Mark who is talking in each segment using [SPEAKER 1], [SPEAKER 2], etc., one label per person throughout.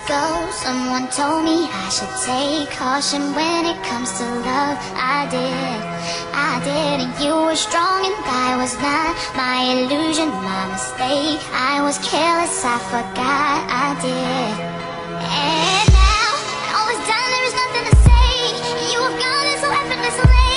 [SPEAKER 1] ago, someone told me I should take caution when it comes to love. I did, and you were strong and I was not. My illusion, my mistake. I was careless, I forgot I did. And now, when all is done, there is nothing to say. You have gone and so effortlessly.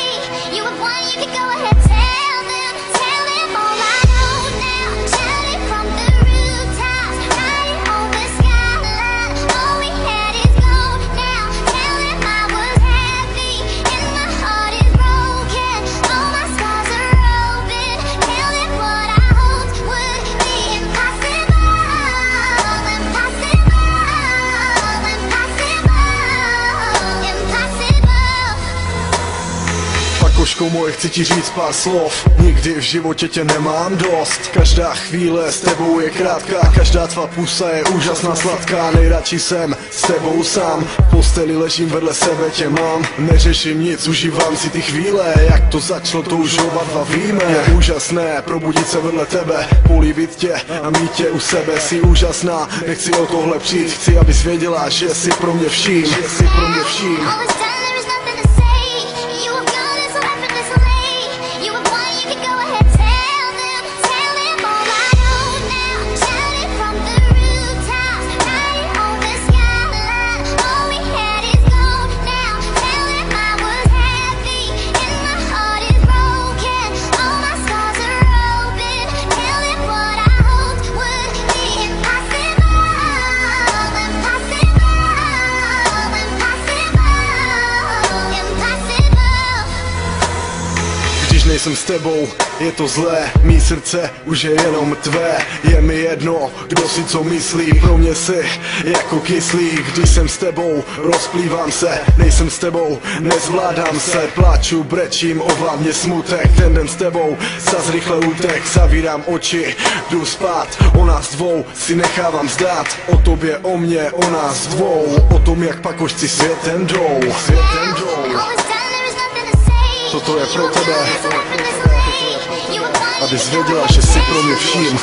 [SPEAKER 1] You have won, you can go ahead, tell them all I know now. Shout it from the rooftops, write it on the skyline. All we had is gold now. Tell them I was happy and my heart is broken. All my scars are open. Tell them what I hoped would be impossible. Impossible.
[SPEAKER 2] Pakoško moje, chci ti říct pár slov. Nikdy v životě tě nemám dost. Každá chvíle s tebou je krátká. Každá tvá pusa je úžasná, sladká. Nejradši jsem s tebou sám. V posteli ležím, vedle sebe tě mám. Neřeším nic, užívám si ty chvíle. Jak to začalo, to už oba dva víme. Je úžasné probudit se vedle tebe, políbit tě a mít tě u sebe. Jsi úžasná, nechci o tohle přijít. Chci, abys věděla, že jsi pro mě vším. Že jsi pro mě vším. Nejsem s tebou, je to zlé, mý srdce už je jenom tvé. Je mi jedno, kdo si co myslí, pro mě si jako kyslík. Když jsem s tebou, rozplývám se, nejsem s tebou, nezvládám se. Pláču, brečím, ovládně smutek, ten den s tebou zas rychle utek. Zavírám oči, jdu spát, o nás dvou si nechávám zdát. O tobě, o mě, o nás dvou, o tom, jak pakošci světem jdou. Světem jdou. Toto je pro tebe, abys věděla, že jsi pro mě vším.